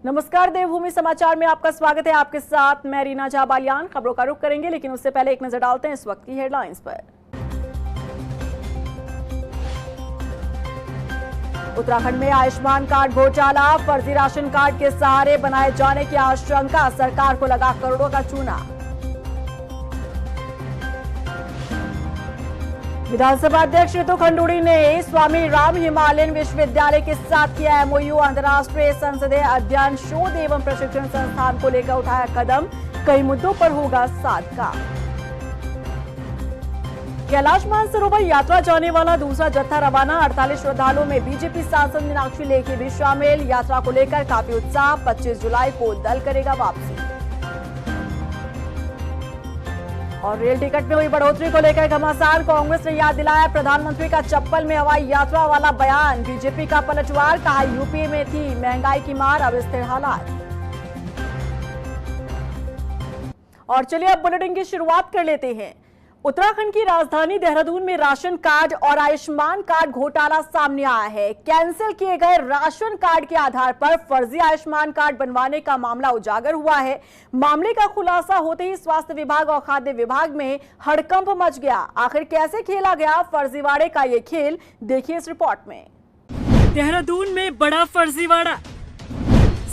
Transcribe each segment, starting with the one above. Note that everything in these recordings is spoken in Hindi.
नमस्कार, देवभूमि समाचार में आपका स्वागत है। आपके साथ मैं रीना जाबालियान। खबरों का रुख करेंगे, लेकिन उससे पहले एक नजर डालते हैं इस वक्त की हेडलाइंस पर। उत्तराखंड में आयुष्मान कार्ड घोटाला, फर्जी राशन कार्ड के सहारे बनाए जाने की आशंका, सरकार को लगा करोड़ों का चूना। विधानसभा अध्यक्ष ऋतु खंडूड़ी ने स्वामी राम हिमालयन विश्वविद्यालय के साथ किया एमओयू। अंतर्राष्ट्रीय संसदीय अध्ययन शोध एवं प्रशिक्षण संस्थान को लेकर उठाया कदम, कई मुद्दों पर होगा साथ काम। कैलाश मानसरोवर यात्रा जाने वाला दूसरा जत्था रवाना, 48 श्रद्धालुओं में बीजेपी सांसद मीनाक्षी लेखी भी शामिल। यात्रा को लेकर काफी उत्साह, 25 जुलाई को दल करेगा वापसी। और रेल टिकट में हुई बढ़ोतरी को लेकर घमासान, कांग्रेस ने याद दिलाया प्रधानमंत्री का चप्पल में हवाई यात्रा वाला बयान। बीजेपी का पलटवार, कहा यूपी में थी महंगाई की मार, अब स्थिर हालात। और चलिए अब बुलेटिन की शुरुआत कर लेते हैं। उत्तराखंड की राजधानी देहरादून में राशन कार्ड और आयुष्मान कार्ड घोटाला सामने आया है। कैंसिल किए गए राशन कार्ड के आधार पर फर्जी आयुष्मान कार्ड बनवाने का मामला उजागर हुआ है। मामले का खुलासा होते ही स्वास्थ्य विभाग और खाद्य विभाग में हड़कंप मच गया। आखिर कैसे खेला गया फर्जीवाड़े का ये खेल, देखिए इस रिपोर्ट में। देहरादून में बड़ा फर्जीवाड़ा,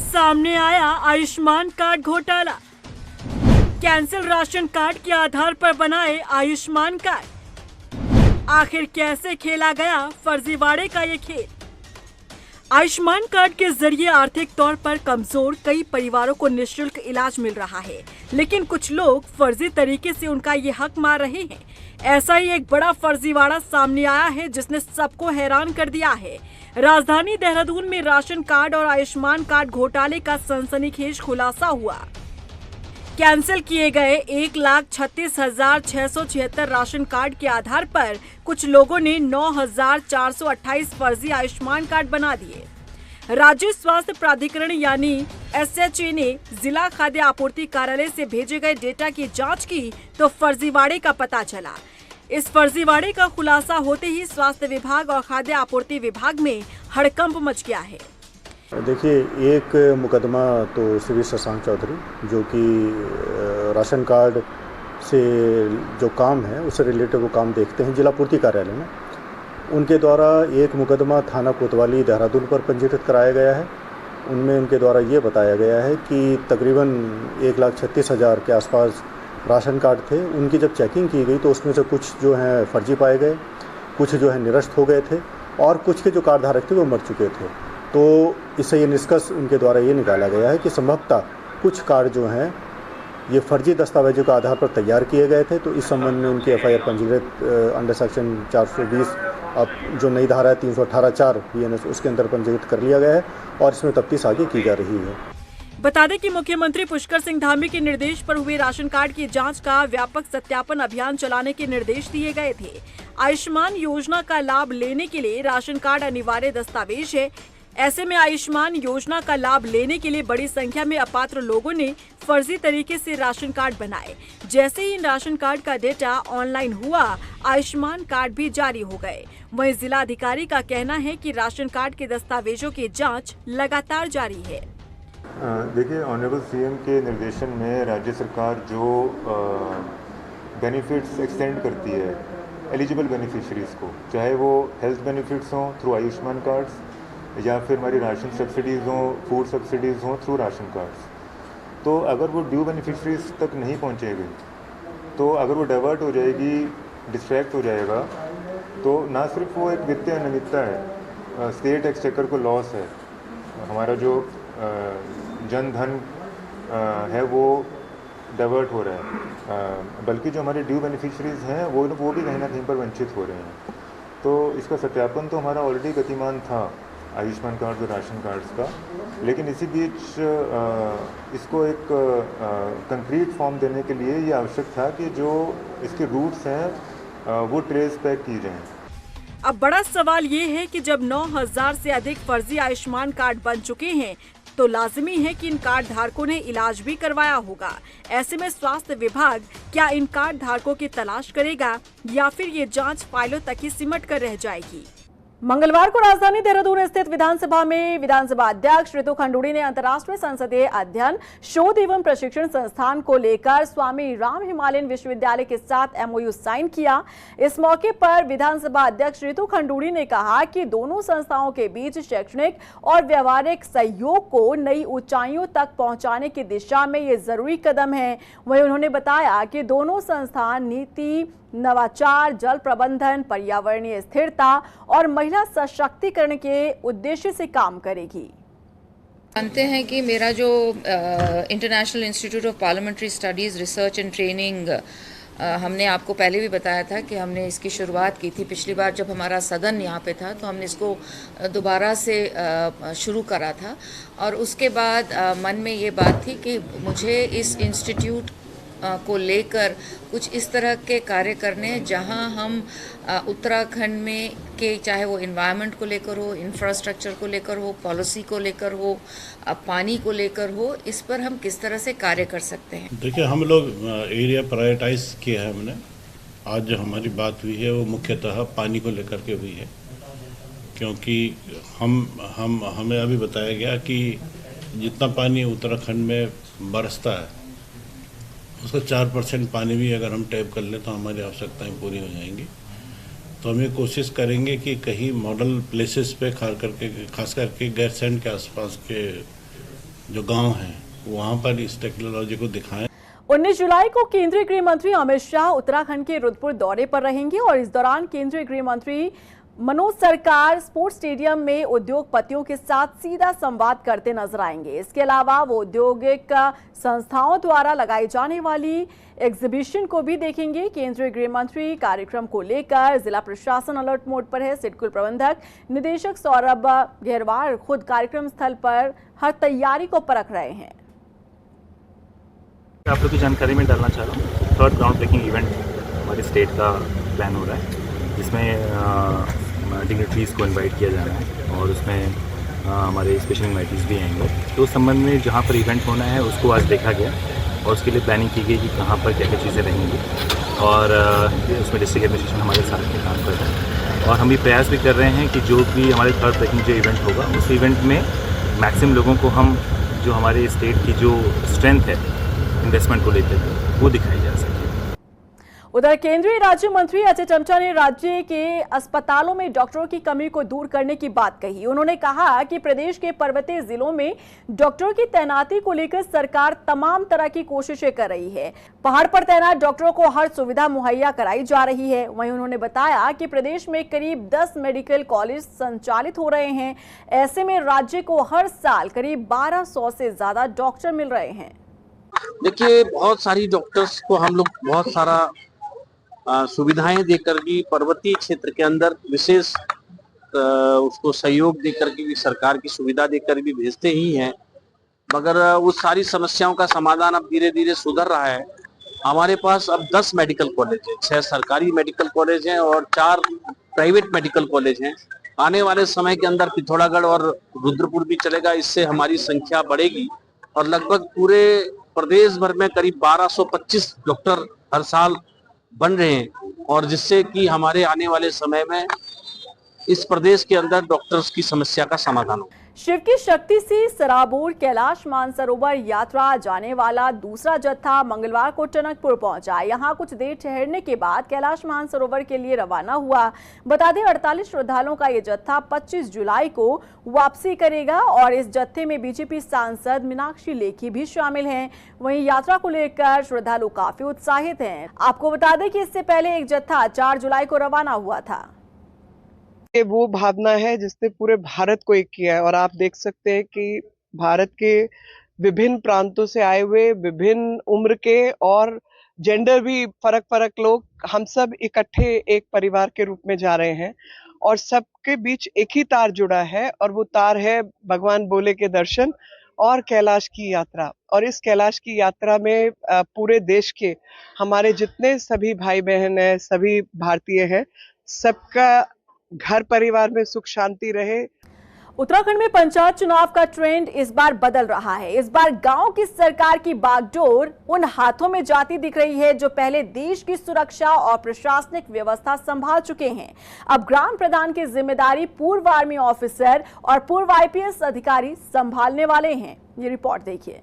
सामने आया आयुष्मान कार्ड घोटाला। कैंसिल राशन कार्ड के आधार पर बनाए आयुष्मान कार्ड, आखिर कैसे खेला गया फर्जीवाड़े का ये खेल। आयुष्मान कार्ड के जरिए आर्थिक तौर पर कमजोर कई परिवारों को निःशुल्क इलाज मिल रहा है, लेकिन कुछ लोग फर्जी तरीके से उनका ये हक मार रहे हैं। ऐसा ही एक बड़ा फर्जीवाड़ा सामने आया है जिसने सबको हैरान कर दिया है। राजधानी देहरादून में राशन कार्ड और आयुष्मान कार्ड घोटाले का सनसनीखेज खुलासा हुआ। कैंसिल किए गए 1,36,676 राशन कार्ड के आधार पर कुछ लोगों ने 9,428 फर्जी आयुष्मान कार्ड बना दिए। राज्य स्वास्थ्य प्राधिकरण यानी एसएचए ने जिला खाद्य आपूर्ति कार्यालय से भेजे गए डेटा की जांच की तो फर्जीवाड़े का पता चला। इस फर्जीवाड़े का खुलासा होते ही स्वास्थ्य विभाग और खाद्य आपूर्ति विभाग में हड़कंप मच गया है। देखिए, एक मुकदमा तो श्री शशांक चौधरी, जो कि राशन कार्ड से जो काम है उससे रिलेटेड वो काम देखते हैं जिला पूर्ति कार्यालय में, उनके द्वारा एक मुकदमा थाना कोतवाली देहरादून पर पंजीकृत कराया गया है। उनमें उनके द्वारा ये बताया गया है कि तकरीबन 1,36,000 के आसपास राशन कार्ड थे। उनकी जब चेकिंग की गई तो उसमें से कुछ जो हैं फर्जी पाए गए, कुछ जो है निरस्त हो गए थे और कुछ के जो कार्ड धारक थे वो मर चुके थे। तो इससे ये निष्कर्ष उनके द्वारा ये निकाला गया है कि संभवतः कुछ कार्ड जो हैं ये फर्जी दस्तावेजों के आधार पर तैयार किए गए थे। तो इस संबंध में उनकी एफआईआर पंजीकृत अंडर सेक्शन 420 अब जो नई धारा है 318(4) बीएनएस उसके अंदर पंजीकृत कर लिया गया है और इसमें तफ्तीश आगे की जा रही है। बता दें कि मुख्यमंत्री पुष्कर सिंह धामी के निर्देश पर हुए राशन कार्ड की जांच का व्यापक सत्यापन अभियान चलाने के निर्देश दिए गए थे। आयुष्मान योजना का लाभ लेने के लिए राशन कार्ड अनिवार्य दस्तावेज है। ऐसे में आयुष्मान योजना का लाभ लेने के लिए बड़ी संख्या में अपात्र लोगों ने फर्जी तरीके से राशन कार्ड बनाए। जैसे ही इन राशन कार्ड का डेटा ऑनलाइन हुआ, आयुष्मान कार्ड भी जारी हो गए। वहीं जिला अधिकारी का कहना है कि राशन कार्ड के दस्तावेजों की जांच लगातार जारी है। देखिए, ऑनरेबल सीएम के निर्देशन में राज्य सरकार जो बेनिफिट्स एक्सटेंड करती है एलिजिबल बेनिफिशरीज को, चाहे वो हेल्थ बेनिफिट्स हों थ्रू आयुष्मान कार्ड्स या फिर हमारी राशन सब्सिडीज़ हों, फूड सब्सिडीज़ हों थ्रू राशन कार्ड्स, तो अगर वो ड्यू बेनिफिशरीज तक नहीं पहुँचेगी तो अगर वो डाइवर्ट हो जाएगी, डिस्ट्रैक्ट हो जाएगा, तो ना सिर्फ वो एक वित्तीय अनियमितता है, स्टेट एक्सचेकर को लॉस है, हमारा जो जन धन है वो डाइवर्ट हो रहा है, बल्कि जो हमारे ड्यू बेनिफिशरीज हैं वो भी कहीं ना कहीं पर वंचित हो रहे हैं। तो इसका सत्यापन तो हमारा ऑलरेडी गतिमान था आयुष्मान कार्ड और राशन कार्ड्स का, लेकिन इसी बीच इसको एक कंक्रीट फॉर्म देने के लिए ये आवश्यक था कि जो इसके रूट्स हैं वो ट्रेस बैक की जाएं। अब बड़ा सवाल ये है कि जब 9,000 से अधिक फर्जी आयुष्मान कार्ड बन चुके हैं तो लाजिमी है कि इन कार्ड धारकों ने इलाज भी करवाया होगा। ऐसे में स्वास्थ्य विभाग क्या इन कार्ड धारकों की तलाश करेगा या फिर ये जांच फाइलों तक ही सिमट कर रह जाएगी? मंगलवार को राजधानी देहरादून स्थित विधानसभा में विधानसभा अध्यक्ष रितु खंडूड़ी ने अंतर्राष्ट्रीय संसदीय अध्ययन शोध एवं प्रशिक्षण संस्थान को लेकर स्वामी राम हिमालयन विश्वविद्यालय के साथ एमओयू साइन किया। इस मौके पर विधानसभा अध्यक्ष रितु खंडूड़ी ने कहा कि दोनों संस्थाओं के बीच शैक्षणिक और व्यावहारिक सहयोग को नई ऊंचाइयों तक पहुंचाने की दिशा में ये जरूरी कदम है। वहीं उन्होंने बताया कि दोनों संस्थान नीति, नवाचार, जल प्रबंधन, पर्यावरणीय स्थिरता और महिला सशक्तिकरण के उद्देश्य से काम करेगी। जानते हैं कि मेरा जो international institute of parliamentary studies research and training, हमने आपको पहले भी बताया था कि हमने इसकी शुरुआत की थी। पिछली बार जब हमारा सदन यहाँ पे था तो हमने इसको दोबारा से शुरू करा था और उसके बाद मन में ये बात थी कि मुझे इस इंस्टीट्यूट को लेकर कुछ इस तरह के कार्य करने जहां हम उत्तराखंड में के चाहे वो एनवायरनमेंट को लेकर हो, इंफ्रास्ट्रक्चर को लेकर हो, पॉलिसी को लेकर हो, पानी को लेकर हो, इस पर हम किस तरह से कार्य कर सकते हैं। देखिए, हम लोग एरिया प्रायोरिटाइज किया है हमने। आज जो हमारी बात हुई है वो मुख्यतः पानी को लेकर के हुई है, क्योंकि हमें अभी बताया गया कि जितना पानी उत्तराखंड में बरसता है उसका 4% पानी भी अगर हम टैप कर लें तो हमारी आवश्यकताएं पूरी हो जाएंगी। तो हम ये कोशिश करेंगे कि कहीं मॉडल प्लेसेस पे खास करके गैरसैंड के आसपास के जो गांव हैं वहां पर इस टेक्नोलॉजी को दिखाएं। 19 जुलाई को केंद्रीय गृह मंत्री अमित शाह उत्तराखंड के रुद्रपुर दौरे पर रहेंगे और इस दौरान केंद्रीय गृह मंत्री मनोज सरकार स्पोर्ट्स स्टेडियम में उद्योगपतियों के साथ सीधा संवाद करते नजर आएंगे। इसके अलावा वो औद्योगिक संस्थाओं द्वारा लगाई जाने वाली एग्जीबिशन को भी देखेंगे। केंद्रीय गृह मंत्री कार्यक्रम को लेकर जिला प्रशासन अलर्ट मोड पर है। सिडकुल प्रबंधक निदेशक सौरभ घेरवार खुद कार्यक्रम स्थल पर हर तैयारी को परख रहे हैं। आप लोग की जानकारी में डालना चाह रहा हूँ, थर्ड ग्राउंड ब्रेकिंग इवेंट हमारे स्टेट का प्लान हो रहा है, जिसमें डिग्निटरीज को इनवाइट किया जा रहा है और उसमें हमारे स्पेशल इनवाइटीज भी आएंगे। तो उस संबंध में जहाँ पर इवेंट होना है उसको आज देखा गया और उसके लिए प्लानिंग की गई कि कहाँ पर क्या क्या चीज़ें रहेंगी और उसमें डिस्ट्रिक्ट एडमिनिस्ट्रेशन हमारे साथ में काम कर रहा है और हम भी प्रयास भी कर रहे हैं कि जो भी हमारे थर्ड ब्रेकिंग जो इवेंट होगा उस इवेंट में मैक्सिमम लोगों को हम जो हमारे स्टेट की जो स्ट्रेंथ है इन्वेस्टमेंट को लेकर वो दिखाई जा सके। उधर केंद्रीय राज्य मंत्री अजय टम्टा ने राज्य के अस्पतालों में डॉक्टरों की कमी को दूर करने की बात कही। उन्होंने कहा कि प्रदेश के पर्वतीय जिलों में डॉक्टरों की तैनाती को लेकर सरकार तमाम तरह की कोशिशें कर रही है। पहाड़ पर तैनात डॉक्टरों को हर सुविधा मुहैया कराई जा रही है। वहीं उन्होंने बताया कि प्रदेश में करीब 10 मेडिकल कॉलेज संचालित हो रहे हैं। ऐसे में राज्य को हर साल करीब 1200 से ज्यादा डॉक्टर मिल रहे हैं। देखिए, बहुत सारी डॉक्टर्स को हम लोग बहुत सारा सुविधाएं देकर भी पर्वतीय क्षेत्र के अंदर विशेष उसको सहयोग देकर के भी सरकार की सुविधा देकर भी भेजते ही हैं, मगर उस सारी समस्याओं का समाधान अब धीरे धीरे सुधर रहा है। हमारे पास अब 10 मेडिकल कॉलेज है, 6 सरकारी मेडिकल कॉलेज हैं और 4 प्राइवेट मेडिकल कॉलेज हैं। आने वाले समय के अंदर पिथौरागढ़ और रुद्रपुर भी चलेगा, इससे हमारी संख्या बढ़ेगी और लगभग पूरे प्रदेश भर में करीब 1225 डॉक्टर हर साल बन रहे हैं और जिससे कि हमारे आने वाले समय में इस प्रदेश के अंदर डॉक्टर्स की समस्या का समाधान हो। शिव की शक्ति से सराबोर कैलाश मानसरोवर यात्रा जाने वाला दूसरा जत्था मंगलवार को टनकपुर पहुंचा। यहां कुछ देर ठहरने के बाद कैलाश मानसरोवर के लिए रवाना हुआ। बता दें 48 श्रद्धालुओं का यह जत्था 25 जुलाई को वापसी करेगा और इस जत्थे में बीजेपी सांसद मीनाक्षी लेखी भी शामिल हैं। वहीं यात्रा को लेकर श्रद्धालु काफी उत्साहित हैं। आपको बता दें कि इससे पहले एक जत्था 4 जुलाई को रवाना हुआ था। वो भावना है जिसने पूरे भारत को एक किया है और आप देख सकते हैं कि भारत के विभिन्न प्रांतों से आए हुए विभिन्न उम्र के और जेंडर भी फर्क लोग हम सब इकट्ठे एक परिवार के रूप में जा रहे हैं और सबके बीच एक ही तार जुड़ा है और वो तार है भगवान भोले के दर्शन और कैलाश की यात्रा। और इस कैलाश की यात्रा में पूरे देश के हमारे जितने सभी भाई बहन हैं, सभी भारतीय हैं, सबका घर परिवार में सुख शांति रहे। उत्तराखंड में पंचायत चुनाव का ट्रेंड इस बार बदल रहा है। इस बार गांव की सरकार की बागडोर उन हाथों में जाती दिख रही है जो पहले देश की सुरक्षा और प्रशासनिक व्यवस्था संभाल चुके हैं। अब ग्राम प्रधान की जिम्मेदारी पूर्व आर्मी ऑफिसर और पूर्व आईपीएस अधिकारी संभालने वाले हैं। ये रिपोर्ट देखिए।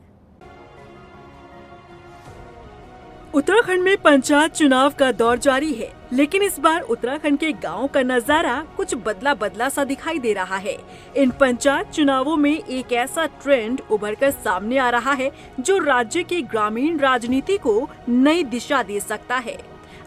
उत्तराखंड में पंचायत चुनाव का दौर जारी है, लेकिन इस बार उत्तराखंड के गांव का नजारा कुछ बदला सा दिखाई दे रहा है। इन पंचायत चुनावों में एक ऐसा ट्रेंड उभरकर सामने आ रहा है जो राज्य की ग्रामीण राजनीति को नई दिशा दे सकता है।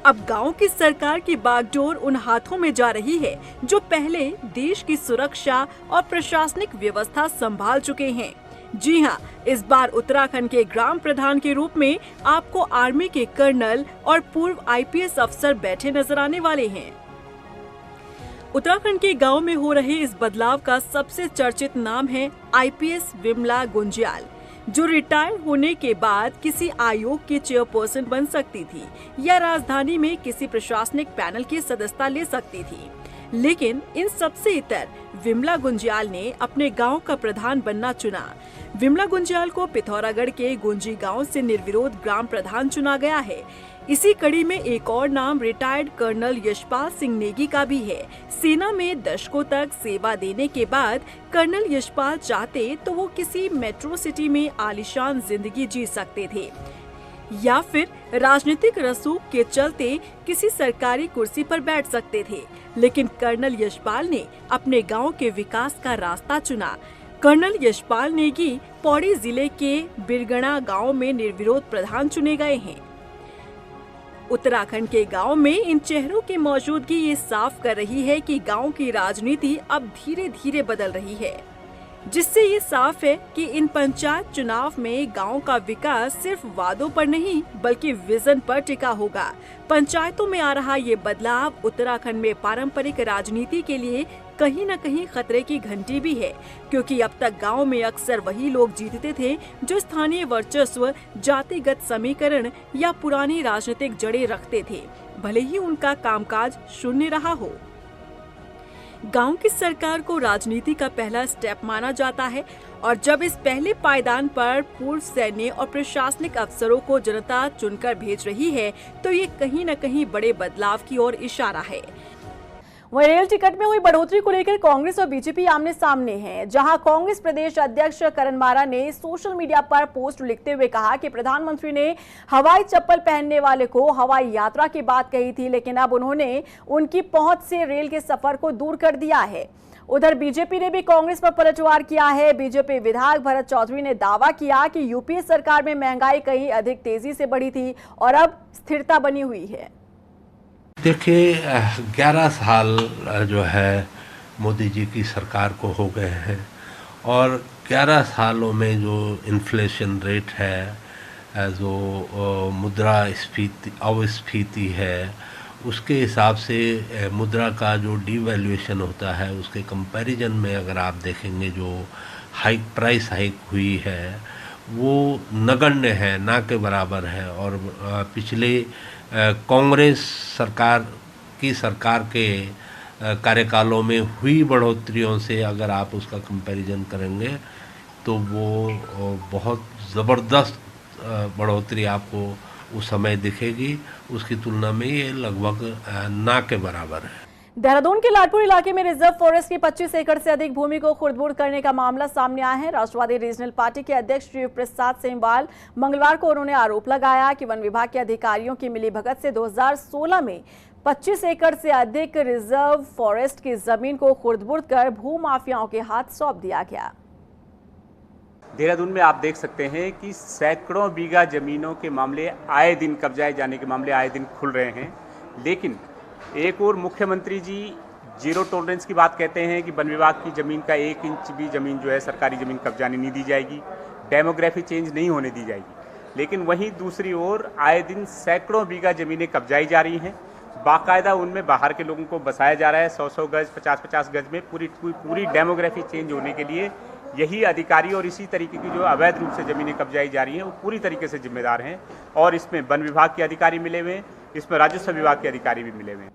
अब गांव की सरकार की बागडोर उन हाथों में जा रही है जो पहले देश की सुरक्षा और प्रशासनिक व्यवस्था संभाल चुके हैं। जी हां, इस बार उत्तराखंड के ग्राम प्रधान के रूप में आपको आर्मी के कर्नल और पूर्व आईपीएस अफसर बैठे नजर आने वाले हैं। उत्तराखंड के गांव में हो रहे इस बदलाव का सबसे चर्चित नाम है आईपीएस विमला गुंज्याल, जो रिटायर होने के बाद किसी आयोग की चेयरपर्सन बन सकती थी या राजधानी में किसी प्रशासनिक पैनल की सदस्यता ले सकती थी। लेकिन इन सबसे इतर विमला गुंज्याल ने अपने गांव का प्रधान बनना चुना। विमला गुंज्याल को पिथौरागढ़ के गुंजी गांव से निर्विरोध ग्राम प्रधान चुना गया है। इसी कड़ी में एक और नाम रिटायर्ड कर्नल यशपाल सिंह नेगी का भी है। सेना में दशकों तक सेवा देने के बाद कर्नल यशपाल चाहते तो वो किसी मेट्रो सिटी में आलीशान जिंदगी जी सकते थे या फिर राजनीतिक रसूख के चलते किसी सरकारी कुर्सी पर बैठ सकते थे, लेकिन कर्नल यशपाल ने अपने गांव के विकास का रास्ता चुना। कर्नल यशपाल नेगी पौड़ी जिले के बिरगणा गांव में निर्विरोध प्रधान चुने गए हैं। उत्तराखंड के गांव में इन चेहरों की मौजूदगी ये साफ कर रही है कि गांव की राजनीति अब धीरे धीरे बदल रही है, जिससे ये साफ है कि इन पंचायत चुनाव में गांव का विकास सिर्फ वादों पर नहीं बल्कि विजन पर टिका होगा। पंचायतों में आ रहा ये बदलाव उत्तराखंड में पारंपरिक राजनीति के लिए कहीं न कहीं खतरे की घंटी भी है, क्योंकि अब तक गांव में अक्सर वही लोग जीतते थे जो स्थानीय वर्चस्व, जातिगत समीकरण या पुरानी राजनीतिक जड़ें रखते थे, भले ही उनका कामकाज शून्य रहा हो। गांव की सरकार को राजनीति का पहला स्टेप माना जाता है और जब इस पहले पायदान पर पूर्व सैन्य और प्रशासनिक अफसरों को जनता चुनकर भेज रही है तो ये कहीं न कहीं बड़े बदलाव की ओर इशारा है। वहीं रेल टिकट में हुई बढ़ोतरी को लेकर कांग्रेस और बीजेपी आमने सामने हैं, जहां कांग्रेस प्रदेश अध्यक्ष करण मारा ने सोशल मीडिया पर पोस्ट लिखते हुए कहा कि प्रधानमंत्री ने हवाई चप्पल पहनने वाले को हवाई यात्रा की बात कही थी, लेकिन अब उन्होंने उनकी पहुंच से रेल के सफर को दूर कर दिया है। उधर बीजेपी ने भी कांग्रेस पर पलटवार किया है। बीजेपी विधायक भरत चौधरी ने दावा किया कि यूपीए सरकार में महंगाई कहीं अधिक तेजी से बढ़ी थी और अब स्थिरता बनी हुई है। देखिए, 11 साल जो है मोदी जी की सरकार को हो गए हैं और 11 सालों में जो इन्फ्लेशन रेट है, जो मुद्रास्फीति है, उसके हिसाब से मुद्रा का जो डिवैल्यूएशन होता है उसके कंपैरिजन में अगर आप देखेंगे जो प्राइस हाइक हुई है वो नगण्य है, ना के बराबर है। और पिछले कांग्रेस सरकार के कार्यकालों में हुई बढ़ोतरियों से अगर आप उसका कंपैरिजन करेंगे तो वो बहुत ज़बरदस्त बढ़ोतरी आपको उस समय दिखेगी। उसकी तुलना में ये लगभग ना के बराबर है। देहरादून के लाडपुर इलाके में रिजर्व फॉरेस्ट की 25 एकड़ से अधिक भूमि को खुर्द-बुर्द करने का मामला सामने आया है। राष्ट्रवादी रीजनल पार्टी के अध्यक्ष शिव प्रसाद सेमवाल मंगलवार को उन्होंने आरोप लगाया कि वन विभाग के अधिकारियों की मिलीभगत से 2016 में 25 एकड़ से अधिक रिजर्व फॉरेस्ट की जमीन को खुर्द-बुर्द कर भूमाफियाओं के हाथ सौंप दिया गया। देहरादून में आप देख सकते हैं कि सैकड़ों बीघा जमीनों के मामले आए दिन, कब्जाए जाने के मामले आए दिन खुल रहे हैं। लेकिन एक और मुख्यमंत्री जी जीरो टॉलरेंस की बात कहते हैं कि वन विभाग की ज़मीन का 1 इंच भी ज़मीन जो है सरकारी ज़मीन कब्जाने नहीं दी जाएगी, डेमोग्राफी चेंज नहीं होने दी जाएगी। लेकिन वहीं दूसरी ओर आए दिन सैकड़ों बीघा ज़मीनें कब्जाई जा रही हैं, बाकायदा उनमें बाहर के लोगों को बसाया जा रहा है। 100-100 गज, 50-50 गज में पूरी डेमोग्राफी चेंज होने के लिए यही अधिकारी और इसी तरीके की जो अवैध रूप से ज़मीनें कब्जाई जा रही हैं वो पूरी तरीके से जिम्मेदार हैं। और इसमें वन विभाग के अधिकारी मिले हुए हैं, इसमें राजस्व विभाग के अधिकारी भी मिले हुए हैं।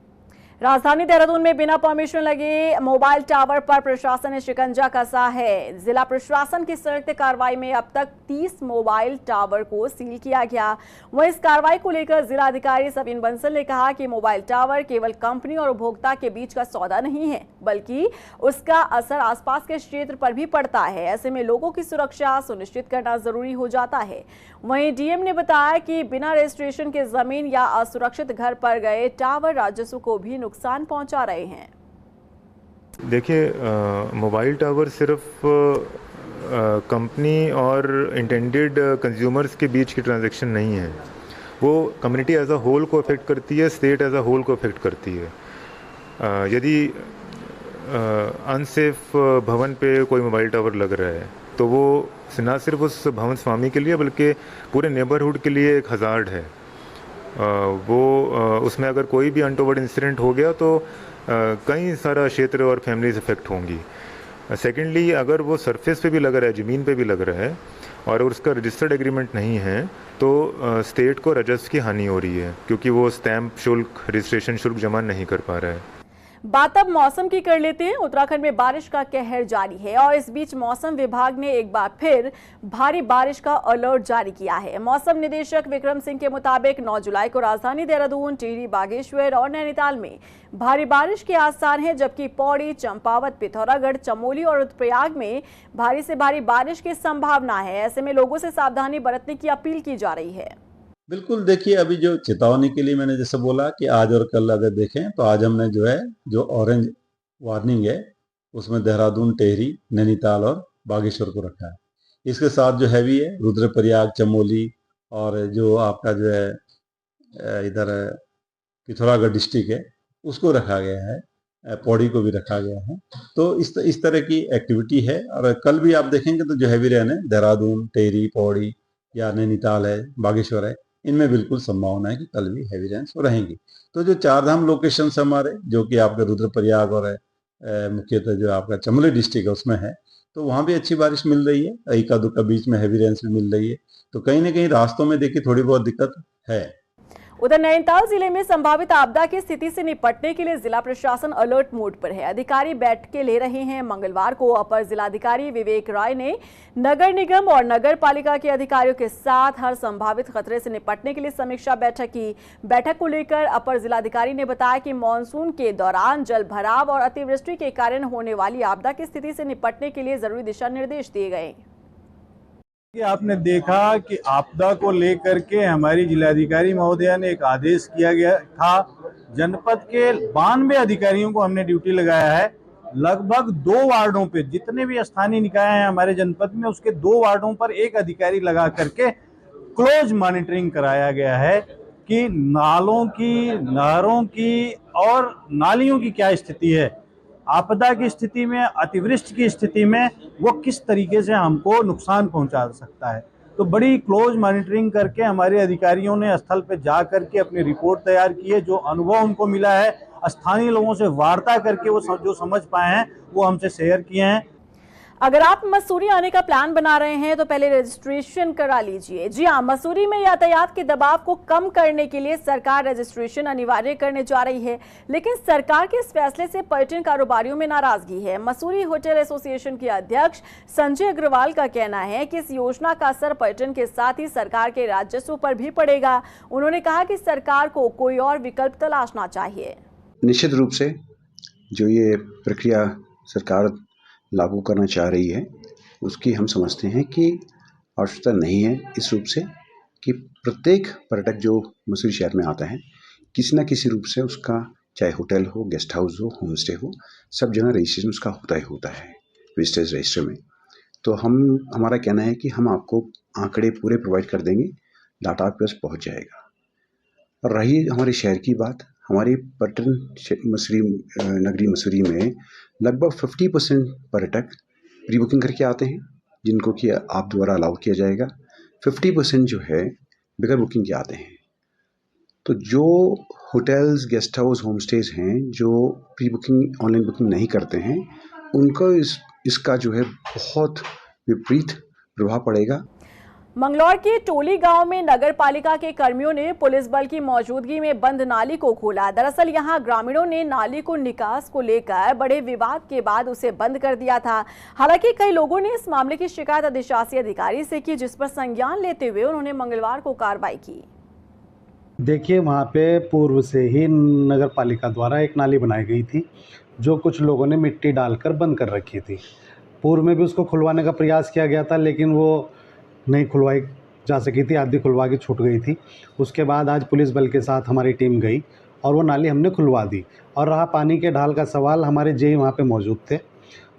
राजधानी देहरादून में बिना परमिशन लगे मोबाइल टावर पर प्रशासन ने शिकंजा कसा है। जिला प्रशासन की संयुक्त कार्रवाई में अब तक 30 मोबाइल टावर को सील किया गया। वहीं इस कार्रवाई को लेकर जिला अधिकारी सविन बंसल ने कहा कि मोबाइल टावर केवल कंपनी और उपभोक्ता के बीच का सौदा नहीं है, बल्कि उसका असर आसपास के क्षेत्र पर भी पड़ता है। ऐसे में लोगों की सुरक्षा सुनिश्चित करना जरूरी हो जाता है। वहीं डीएम ने बताया कि बिना रजिस्ट्रेशन के जमीन या असुरक्षित घर पर गए टावर राजस्व को भी नुकसान पहुंचा रहे हैं। देखिए, मोबाइल टावर सिर्फ कंपनी और इंटेंडेड कंज्यूमर्स के बीच की ट्रांजैक्शन नहीं है, वो कम्युनिटी एज अ होल को अफेक्ट करती है, स्टेट एज अ होल को अफेक्ट करती है। यदि अनसेफ भवन पे कोई मोबाइल टावर लग रहा है तो वो न सिर्फ उस भवन स्वामी के लिए बल्कि पूरे नेबरहुड के लिए एक हज़ार्ड है। उसमें अगर कोई भी अनटोवर्ड इंसिडेंट हो गया तो कई सारा क्षेत्र और फैमिलीज इफेक्ट होंगी। सेकेंडली, अगर वो सरफेस पे भी लग रहा है, ज़मीन पे भी लग रहा है और उसका रजिस्टर्ड एग्रीमेंट नहीं है तो स्टेट को राजस्व की हानि हो रही है, क्योंकि वो स्टैंप शुल्क, रजिस्ट्रेशन शुल्क जमा नहीं कर पा रहा है। बात अब मौसम की कर लेते हैं। उत्तराखंड में बारिश का कहर जारी है और इस बीच मौसम विभाग ने एक बार फिर भारी बारिश का अलर्ट जारी किया है। मौसम निदेशक विक्रम सिंह के मुताबिक 9 जुलाई को राजधानी देहरादून, टिहरी, बागेश्वर और नैनीताल में भारी बारिश के आसार हैं, जबकि पौड़ी, चंपावत, पिथौरागढ़, चमोली और रुद्रप्रयाग में भारी से भारी बारिश की संभावना है। ऐसे में लोगों से सावधानी बरतने की अपील की जा रही है। बिल्कुल, देखिए, अभी जो चेतावनी के लिए मैंने जैसे बोला कि आज और कल अगर देखें तो आज हमने जो ऑरेंज वार्निंग है उसमें देहरादून, टिहरी, नैनीताल और बागेश्वर को रखा है। इसके साथ जो हैवी है रुद्रप्रयाग, चमोली और जो आपका इधर पिथौरागढ़ डिस्ट्रिक्ट है उसको रखा गया है, पौड़ी को भी रखा गया है। तो इस तरह की एक्टिविटी है। और कल भी आप देखेंगे तो जो हैवी रेन है देहरादून, टिहरी, पौड़ी या नैनीताल है, बागेश्वर है, इनमें बिल्कुल संभावना है कि कल भी हैवी रेन्स रहेंगी। तो जो चारधाम लोकेशंस हमारे, जो कि आपका रुद्रप्रयाग और मुख्यतः जो आपका चमोली डिस्ट्रिक्ट है उसमें है, तो वहाँ भी अच्छी बारिश मिल रही है। इक्का दुक्का बीच में हैवी रेन्स भी मिल रही है। तो कहीं ना कहीं रास्तों में देखिए थोड़ी बहुत दिक्कत है। उधर नैनीताल जिले में संभावित आपदा की स्थिति से निपटने के लिए जिला प्रशासन अलर्ट मोड पर है। अधिकारी बैठकें ले रहे हैं। मंगलवार को अपर जिलाधिकारी विवेक राय ने नगर निगम और नगर पालिका के अधिकारियों के साथ हर संभावित खतरे से निपटने के लिए समीक्षा बैठक की। बैठक को लेकर अपर जिलाधिकारी ने बताया कि मानसून के दौरान जल भराव और अतिवृष्टि के कारण होने वाली आपदा की स्थिति से निपटने के लिए जरूरी दिशा निर्देश दिए गए। आपने देखा कि आपदा को लेकर के हमारी जिलाधिकारी महोदया ने एक आदेश किया गया था। जनपद के 92 अधिकारियों को हमने ड्यूटी लगाया है। लगभग 2 वार्डों पे, जितने भी स्थानीय निकाय हैं हमारे जनपद में, उसके 2 वार्डों पर एक अधिकारी लगा करके क्लोज मॉनिटरिंग कराया गया है कि नालों की, नहरों की और नालियों की क्या स्थिति है, आपदा की स्थिति में, अतिवृष्टि की स्थिति में वो किस तरीके से हमको नुकसान पहुंचा सकता है। तो बड़ी क्लोज मॉनिटरिंग करके हमारे अधिकारियों ने स्थल पर जा करके अपनी रिपोर्ट तैयार की है। जो अनुभव उनको मिला है, स्थानीय लोगों से वार्ता करके वो जो समझ पाए हैं वो हमसे शेयर किए हैं। अगर आप मसूरी आने का प्लान बना रहे हैं तो पहले रजिस्ट्रेशन करा लीजिए। जी हां, मसूरी में यातायात के दबाव को कम करने के लिए सरकार रजिस्ट्रेशन अनिवार्य करने जा रही है, लेकिन सरकार के इस फैसले से पर्यटन कारोबारियों में नाराजगी है। मसूरी होटल एसोसिएशन के अध्यक्ष संजय अग्रवाल का कहना है कि इस योजना का असर पर्यटन के साथ ही सरकार के राजस्व पर भी पड़ेगा। उन्होंने कहा कि सरकार को कोई और विकल्प तलाशना चाहिए। निश्चित रूप से जो ये प्रक्रिया सरकार लागू करना चाह रही है उसकी हम समझते हैं कि आवश्यकता नहीं है, इस रूप से कि प्रत्येक पर्यटक जो मसूरी शहर में आता है किसी न किसी रूप से उसका, चाहे होटल हो, गेस्ट हाउस हो, होम स्टे हो, सब जगह रजिस्ट्रेशन उसका होता है विजिटर्स रजिस्टर में। तो हमारा कहना है कि हम आपको आंकड़े पूरे प्रोवाइड कर देंगे, डाटा आपके पास पहुँच जाएगा। और रही हमारे शहर की बात, हमारी पर्यटन मसूरी, नगरी मसूरी में लगभग 50% पर्यटक प्री बुकिंग करके आते हैं, जिनको कि आप द्वारा अलाउ किया जाएगा। 50% जो है बगैर बुकिंग के आते हैं। तो जो hotels, guest house, home stage हैं जो प्री बुकिंग, ऑनलाइन बुकिंग नहीं करते हैं, उनको इसका जो है बहुत विपरीत प्रभाव पड़ेगा। मंगलौर के टोली गांव में नगर पालिका के कर्मियों ने पुलिस बल की मौजूदगी में बंद नाली को खोला। दरअसल यहां ग्रामीणों ने नाली को निकास को लेकर बड़े विवाद के बाद उसे बंद कर दिया था। हालांकि कई लोगों ने इस मामले की शिकायत अधिशासी अधिकारी से की, जिस पर संज्ञान लेते हुए उन्होंने मंगलवार को कार्रवाई की। देखिए, वहाँ पे पूर्व से ही नगर पालिका द्वारा एक नाली बनाई गई थी, जो कुछ लोगों ने मिट्टी डालकर बंद कर रखी थी। पूर्व में भी उसको खुलवाने का प्रयास किया गया था, लेकिन वो नहीं खुलवाई जा सकी थी, आधी खुलवा के छूट गई थी। उसके बाद आज पुलिस बल के साथ हमारी टीम गई और वो नाली हमने खुलवा दी। और रहा पानी के ढाल का सवाल, हमारे जेई वहाँ पे मौजूद थे,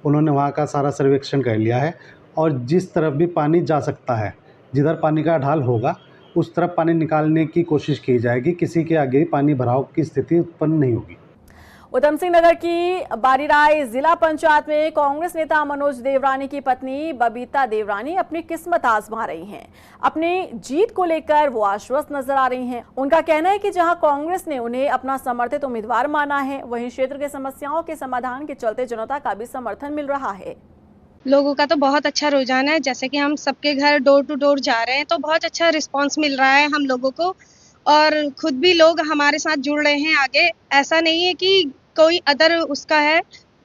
उन्होंने वहाँ का सारा सर्वेक्षण कर लिया है और जिस तरफ भी पानी जा सकता है, जिधर पानी का ढाल होगा उस तरफ पानी निकालने की कोशिश की जाएगी। किसी के आगे पानी भराव की स्थिति उत्पन्न नहीं होगी। उधम सिंह नगर की बारीराय जिला पंचायत में कांग्रेस नेता मनोज देवरानी की पत्नी बबीता देवरानी अपनी किस्मत आजमा रही हैं। अपनी जीत को लेकर वो आश्वस्त नजर आ रही हैं। उनका कहना है कि जहां कांग्रेस ने उन्हें अपना समर्थित उम्मीदवार माना है, वहीं क्षेत्र के समस्याओं के समाधान के चलते जनता का भी समर्थन मिल रहा है। लोगों का तो बहुत अच्छा रुझान है, जैसे कि हम सबके घर डोर टू डोर जा रहे हैं तो बहुत अच्छा रिस्पांस मिल रहा है हम लोगों को, और खुद भी लोग हमारे साथ जुड़ रहे हैं आगे। ऐसा नहीं है कि कोई अदर उसका है,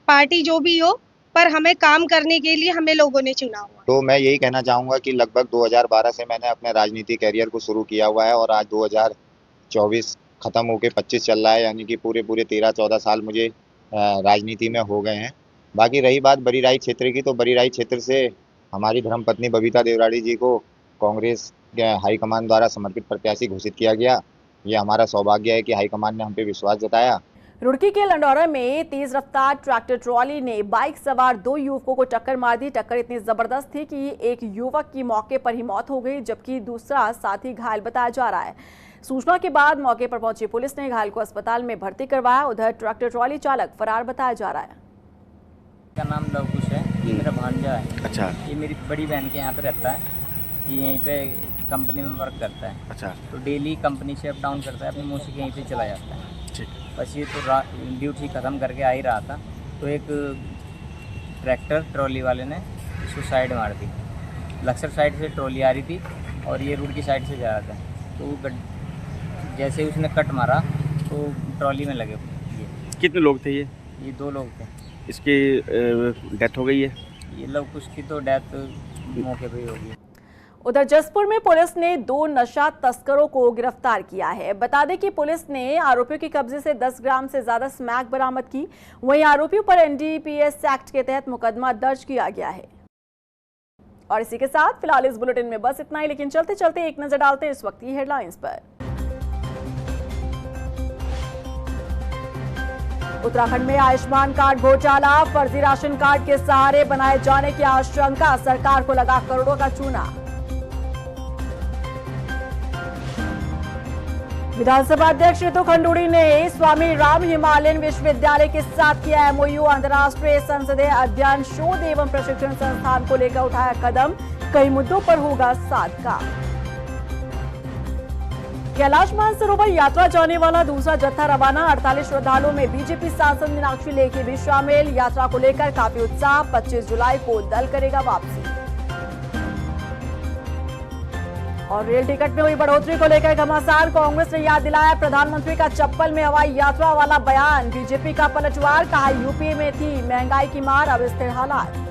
पार्टी जो भी हो, पर हमें काम करने के लिए हमें लोगों ने चुना हुआ। तो मैं यही कहना चाहूँगा कि लगभग 2012 से मैंने अपने राजनीति कैरियर को शुरू किया हुआ है और आज 2024 ख़त्म होके 25 चल रहा है, यानी कि पूरे 13-14 साल मुझे राजनीति में हो गए हैं। बाकी रही बात बरीराई क्षेत्र की, तो बरीराई क्षेत्र से हमारी धर्मपत्नी बबीता देवरानी जी को कांग्रेस हाईकमान द्वारा समर्पित प्रत्याशी घोषित किया गया। ये हमारा सौभाग्य है कि हाईकमान ने हम पे विश्वास जताया। रुड़की के लंडौरा में तेज रफ्तार ट्रैक्टर ट्रॉली ने बाइक सवार 2 युवकों को टक्कर मार दी। टक्कर इतनी जबरदस्त थी कि एक युवक की मौके पर ही मौत हो गई, जबकि दूसरा साथी घायल बताया जा रहा है। सूचना के बाद मौके पर पहुंची पुलिस ने घायल को अस्पताल में भर्ती करवाया। उधर ट्रैक्टर ट्रॉली चालक फरार बताया जा रहा है। का नाम लवकुश है, ये मेरा भांजा है। अच्छा। ये मेरी बड़ी बहन के यहाँ पे रहता है, ये यहीं पे कंपनी में वर्क करता है। अच्छा। तो डेली कंपनी से अप डाउन करता है, अपनी मौसी के यहीं पे चला जाता है। ठीक। बस ये तो ड्यूटी ख़त्म करके आ ही रहा था, तो एक ट्रैक्टर ट्रॉली वाले ने इसको साइड मार दी। लक्सर साइड से ट्रॉली आ रही थी और ये रुड़की साइड से जा रहा था, तो जैसे ही उसने कट मारा तो ट्रॉली में लगे। कितने लोग थे ये? 2 लोग थे। इसकी डेथ हो गई है? ये लोग कुछ की तो डेथ मौके पे ही होगी। उधर जसपुर में पुलिस ने 2 नशा तस्करों को गिरफ्तार किया है। बता दें कि पुलिस ने आरोपियों के कब्जे से 10 ग्राम से ज्यादा स्मैक बरामद की। वहीं आरोपियों पर एनडीपीएस एक्ट के तहत मुकदमा दर्ज किया गया है। और इसी के साथ फिलहाल इस बुलेटिन में बस इतना ही, लेकिन चलते चलते एक नजर डालते हैं इस वक्त की हेडलाइंस पर। उत्तराखंड में आयुष्मान कार्ड घोटाला, फर्जी राशन कार्ड के सहारे बनाए जाने की आशंका, सरकार को लगा करोड़ों का चूना। विधानसभा अध्यक्ष ऋतु खंडूड़ी ने स्वामी राम हिमालयन विश्वविद्यालय के साथ किया एमओयू। अंतर्राष्ट्रीय संसदीय अध्ययन शोध एवं प्रशिक्षण संस्थान को लेकर उठाया कदम, कई मुद्दों पर होगा साथ काम। कैलाश मानसरोवर यात्रा जाने वाला दूसरा जत्था रवाना, 48 श्रद्धालुओं में बीजेपी सांसद मीनाक्षी लेखी भी शामिल। यात्रा को लेकर काफी उत्साह, 25 जुलाई को दल करेगा वापसी। और रेल टिकट में हुई बढ़ोतरी को लेकर घमासान, कांग्रेस ने याद दिलाया प्रधानमंत्री का चप्पल में हवाई यात्रा वाला बयान। बीजेपी का पलटवार, कहा यूपी में थी महंगाई की मार, अब स्थिर हालात।